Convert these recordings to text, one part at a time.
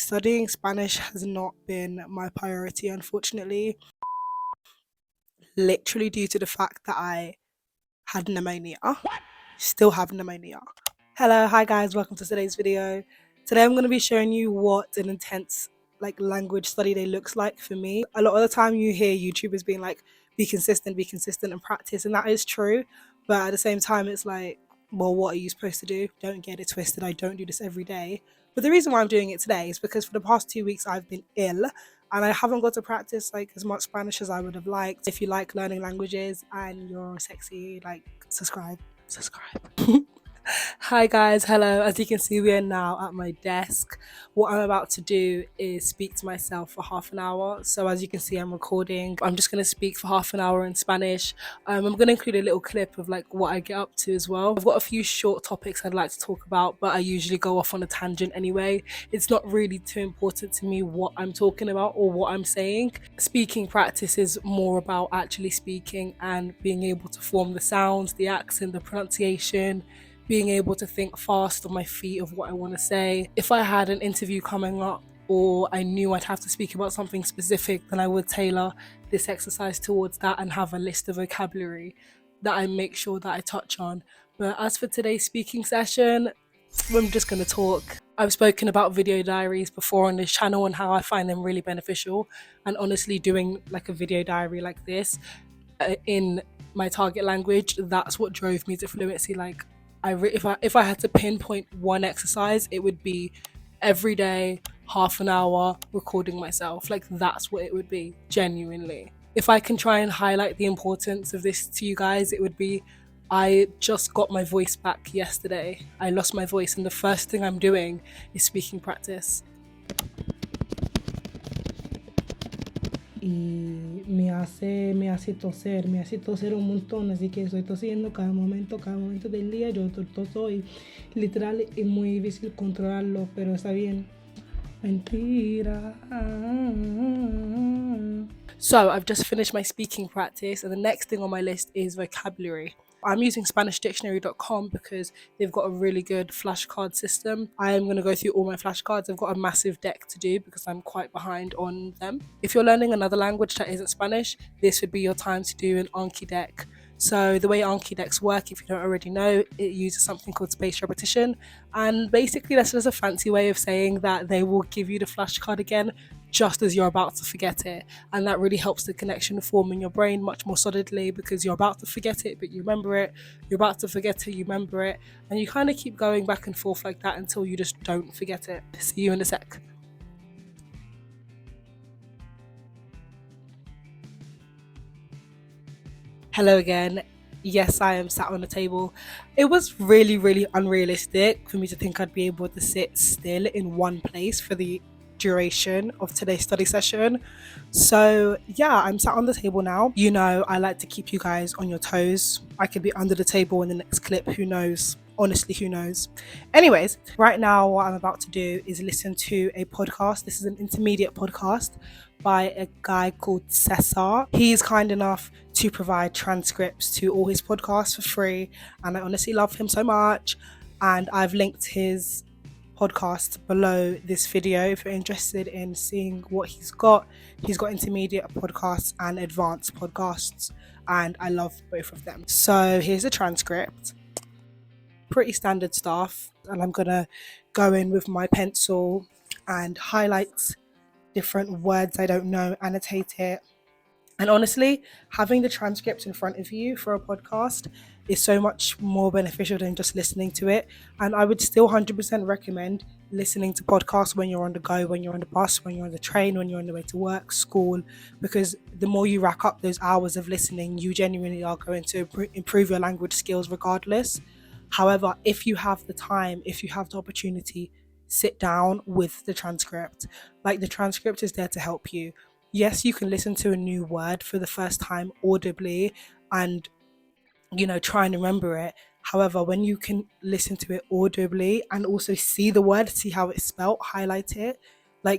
Studying Spanish has not been my priority, unfortunately, literally due to the fact that I had pneumonia. Still have pneumonia. Hello, hi guys, welcome to today's video. Today I'm going to be showing you what an intense language study day looks like for me. A lot of the time you hear YouTubers being like, be consistent and practice, and that is true. But at the same time, it's like, well, what are you supposed to do? Don't get it twisted. I don't do this every day. But the reason why I'm doing it today is because for the past 2 weeks I've been ill and I haven't got to practice as much Spanish as I would have liked. If you like learning languages and you're sexy, subscribe. Hi guys, hello. As you can see, we are now at my desk. What I'm about to do is speak to myself for half an hour. So as you can see, I'm recording. I'm just going to speak for half an hour in Spanish. I'm going to include a little clip of what I get up to as well. I've got a few short topics I'd like to talk about, but I usually go off on a tangent anyway. It's not really too important to me what I'm talking about or what I'm saying. Speaking practice is more about actually speaking and being able to form the sounds, the accent, the pronunciation, being able to think fast on my feet of what I want to say. If I had an interview coming up or I knew I'd have to speak about something specific, then I would tailor this exercise towards that and have a list of vocabulary that I make sure that I touch on. But as for today's speaking session, I'm just going to talk. I've spoken about video diaries before on this channel and how I find them really beneficial. And honestly, doing a video diary like this in my target language, that's what drove me to fluency. If I had to pinpoint one exercise, it would be every day, half an hour, recording myself. That's what it would be, genuinely. If I can try and highlight the importance of this to you guys, it would be, I just got my voice back yesterday. I lost my voice and the first thing I'm doing is speaking practice. Y me hace toser un montón, así que estoy tosiendo cada momento del día. Yo toso y literal es muy difícil controlarlo, pero está bien. Mentira. So I've just finished my speaking practice and the next thing on my list is vocabulary. I'm using SpanishDictionary.com because they've got a really good flashcard system. I am going to go through all my flashcards. I've got a massive deck to do because I'm quite behind on them. If you're learning another language that isn't Spanish, this would be your time to do an Anki deck. So the way Anki decks work, if you don't already know, it uses something called spaced repetition. And basically that's just a fancy way of saying that they will give you the flashcard again just as you're about to forget it. And that really helps the connection form in your brain much more solidly because you're about to forget it, but you remember it. You're about to forget it, you remember it. And you kind of keep going back and forth like that until you just don't forget it. See you in a sec. Hello again. Yes, I am sat on a table. It was really, really unrealistic for me to think I'd be able to sit still in one place for the duration of today's study session. So yeah, I'm sat on the table now. You know, I like to keep you guys on your toes. I could be under the table in the next clip, who knows? Honestly, who knows? Anyways, right now what I'm about to do is listen to a podcast. This is an intermediate podcast by a guy called Cesar. He's kind enough to provide transcripts to all his podcasts for free, and I honestly love him so much. And I've linked his podcast below this video if you're interested in seeing what he's got. He's got intermediate podcasts and advanced podcasts, and I love both of them. So here's a transcript. Pretty standard stuff, and I'm gonna go in with my pencil and highlight different words I don't know, annotate it. And honestly, having the transcript in front of you for a podcast is so much more beneficial than just listening to it. And I would still 100% recommend listening to podcasts when you're on the go, when you're on the bus, when you're on the train, when you're on the way to work, school, because the more you rack up those hours of listening, you genuinely are going to improve your language skills regardless. However, if you have the time, if you have the opportunity, sit down with the transcript. The transcript is there to help you. Yes, you can listen to a new word for the first time audibly and, try and remember it. However, when you can listen to it audibly and also see the word, see how it's spelled, highlight it,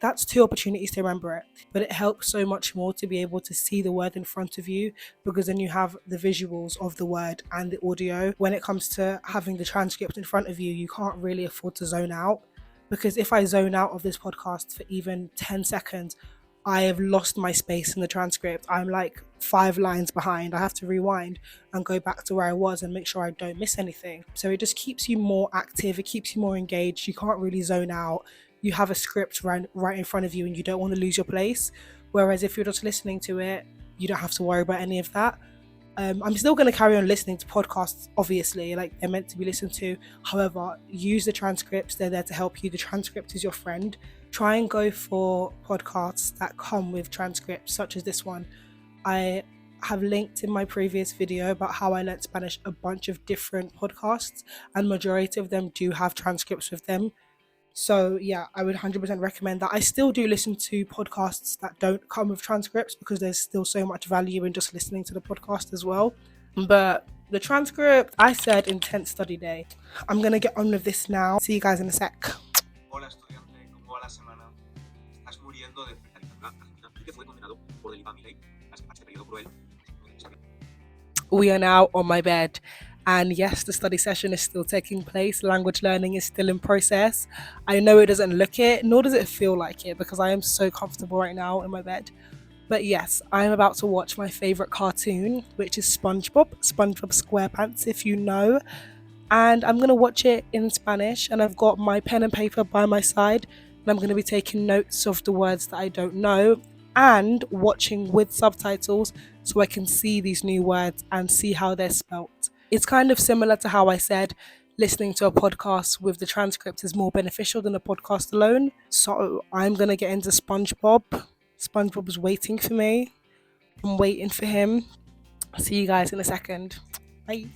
that's two opportunities to remember it. But it helps so much more to be able to see the word in front of you because then you have the visuals of the word and the audio. When it comes to having the transcript in front of you, you can't really afford to zone out. because if I zone out of this podcast for even 10 seconds, I have lost my space in the transcript. I'm like 5 lines behind. I have to rewind and go back to where I was and make sure I don't miss anything. So it just keeps you more active, it keeps you more engaged. You can't really zone out. You have a script right in front of you and you don't want to lose your place. Whereas if you're just listening to it, you don't have to worry about any of that. I'm still going to carry on listening to podcasts, obviously, like they're meant to be listened to. However, use the transcripts, they're there to help you. The transcript is your friend. Try and go for podcasts that come with transcripts, such as this one. I have linked in my previous video about how I learnt Spanish a bunch of different podcasts, and majority of them do have transcripts with them. So yeah, I would 100% recommend that. I still do listen to podcasts that don't come with transcripts because there's still so much value in just listening to the podcast as well. But the transcript, I said intense study day. I'm going to get on with this now. See you guys in a sec. Hola estudiante, ¿cómo va la semana? ¿Estás muriendo de precariedad y que fue condenado por delitar mi ley a este periodo cruel? We are now on my bed. And yes, the study session is still taking place. Language learning is still in process. I know it doesn't look it, nor does it feel like it, because I am so comfortable right now in my bed. But yes, I'm about to watch my favourite cartoon, which is SpongeBob SquarePants, if you know. And I'm going to watch it in Spanish, and I've got my pen and paper by my side, and I'm going to be taking notes of the words that I don't know and watching with subtitles so I can see these new words and see how they're spelt. It's kind of similar to how I said listening to a podcast with the transcript is more beneficial than a podcast alone. So I'm going to get into SpongeBob. SpongeBob's waiting for me. I'm waiting for him. See you guys in a second. Bye.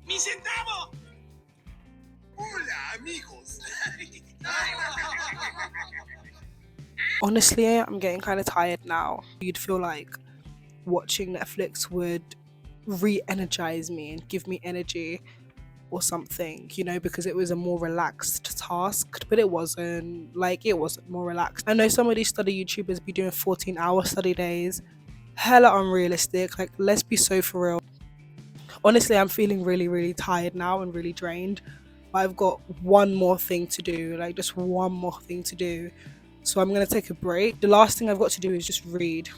¡Mi centavo! Hola, amigos. Honestly, I'm getting kind of tired now. You'd feel like watching Netflix would re-energize me and give me energy or something, you know, because it was a more relaxed task, but it wasn't more relaxed. I know some of these study YouTubers be doing 14-hour study days. Hella unrealistic. Like, let's be so for real. Honestly, I'm feeling really, really tired now and really drained. But I've got one more thing to do, like just one more thing to do. So I'm going to take a break. The last thing I've got to do is just read.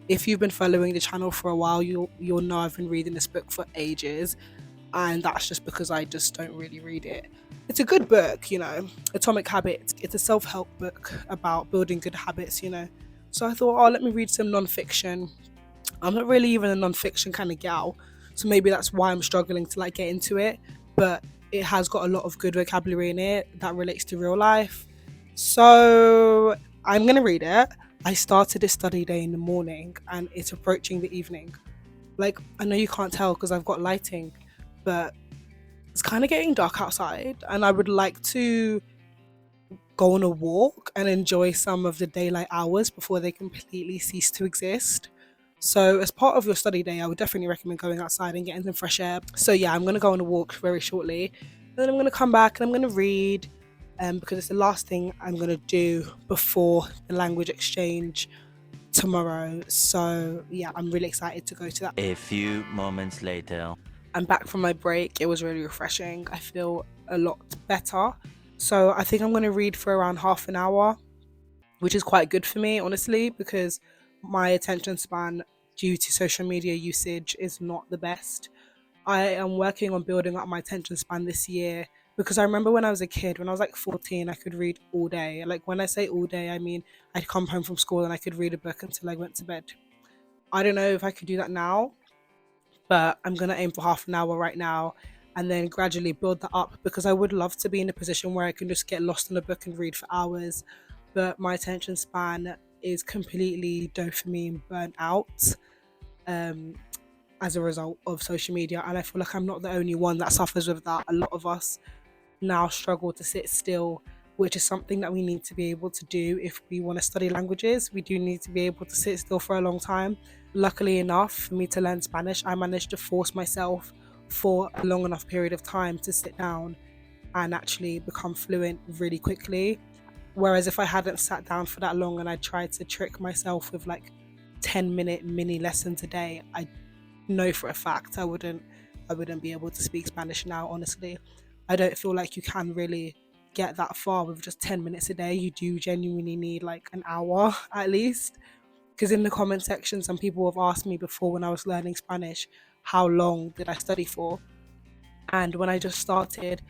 If you've been following the channel for a while, you'll know I've been reading this book for ages. And that's just because I just don't really read it. It's a good book, you know, Atomic Habits. It's a self-help book about building good habits, you know. So I thought, let me read some non-fiction. I'm not really even a non-fiction kind of gal, so maybe that's why I'm struggling to like get into it. But it has got a lot of good vocabulary in it that relates to real life. So I'm going to read it. I started this study day in the morning and it's approaching the evening. Like, I know you can't tell because I've got lighting, but it's kind of getting dark outside and I would like to go on a walk and enjoy some of the daylight hours before they completely cease to exist. So as part of your study day, I would definitely recommend going outside and getting some fresh air. So yeah, I'm going to go on a walk very shortly. Then I'm going to come back and I'm going to read because it's the last thing I'm going to do before the language exchange tomorrow. So yeah, I'm really excited to go to that. A few moments later. I'm back from my break. It was really refreshing. I feel a lot better. So I think I'm going to read for around half an hour, which is quite good for me, honestly, because my attention span due to social media usage is not the best. I am working on building up my attention span this year because I remember when I was a kid, when I was like 14, I could read all day. Like when I say all day, I mean I'd come home from school and I could read a book until I went to bed. I don't know if I could do that now, but I'm going to aim for half an hour right now and then gradually build that up because I would love to be in a position where I can just get lost in a book and read for hours. But my attention span is completely dopamine burnt out as a result of social media. And I feel like I'm not the only one that suffers with that. A lot of us now struggle to sit still, which is something that we need to be able to do if we want to study languages. We do need to be able to sit still for a long time. Luckily enough, for me to learn Spanish, I managed to force myself for a long enough period of time to sit down and actually become fluent really quickly. Whereas if I hadn't sat down for that long and I tried to trick myself with like 10-minute mini lessons a day, I know for a fact I wouldn't be able to speak Spanish now, honestly. I don't feel like you can really get that far with just 10 minutes a day. You do genuinely need like an hour at least. Because in the comment section, some people have asked me before when I was learning Spanish, how long did I study for? And when I just started,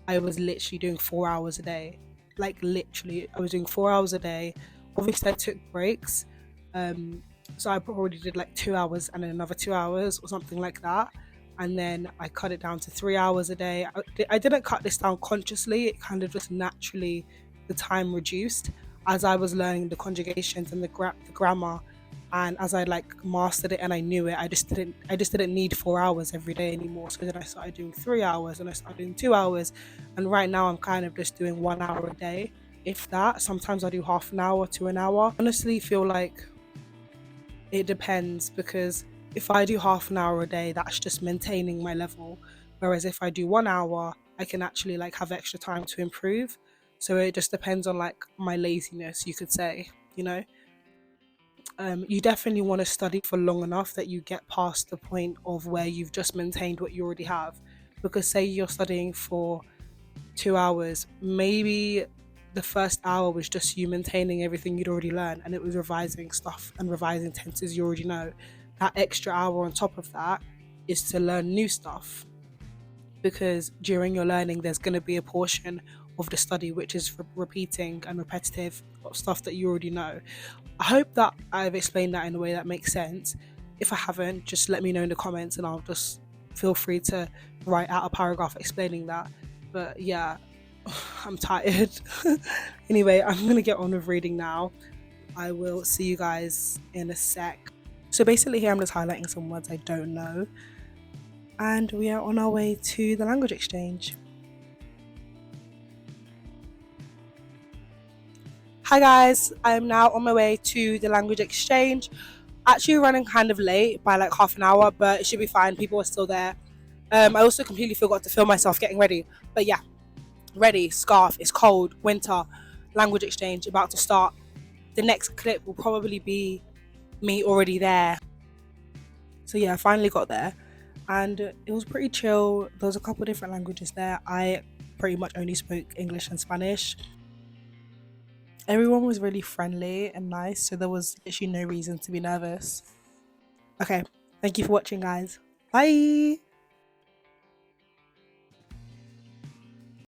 I was literally doing 4 hours a day. Like literally, I was doing 4 hours a day. Obviously, I took breaks. So I probably did like 2 hours and then another 2 hours or something like that. And then I cut it down to 3 hours a day. I didn't cut this down consciously. It kind of just naturally, the time reduced as I was learning the conjugations and the grammar, and as I like mastered it and I knew it, I just didn't need 4 hours every day anymore. So then I started doing 3 hours and I started doing 2 hours, and right now I'm kind of just doing 1 hour a day, if that. Sometimes I do half an hour to an hour. Honestly, feel like it depends, because if I do half an hour a day, that's just maintaining my level, whereas if I do 1 hour, I can actually like have extra time to improve. So it just depends on like my laziness, you could say, you know. You definitely want to study for long enough that you get past the point of where you've just maintained what you already have. Because say you're studying for 2 hours, maybe the first hour was just you maintaining everything you'd already learned, and it was revising stuff and revising tenses you already know. That extra hour on top of that is to learn new stuff, because during your learning there's going to be a portion of the study which is repeating and repetitive of stuff that you already know. I hope that I've explained that in a way that makes sense. If I haven't, just let me know in the comments and I'll just feel free to write out a paragraph explaining that. But yeah, I'm tired. Anyway, I'm gonna get on with reading now. I will see you guys in a sec. So basically here I'm just highlighting some words I don't know, and we are on our way to the language exchange. Hi guys, I am now on my way to the language exchange. Actually running kind of late by like half an hour, but it should be fine. People are still there. I also completely forgot to film myself getting ready. But yeah, ready, scarf, it's cold, winter, language exchange about to start. The next clip will probably be me already there. So yeah, I finally got there and it was pretty chill. There was a couple different languages there. I pretty much only spoke English and Spanish. Everyone was really friendly and nice, so there was literally no reason to be nervous. Okay, thank you for watching, guys. Bye!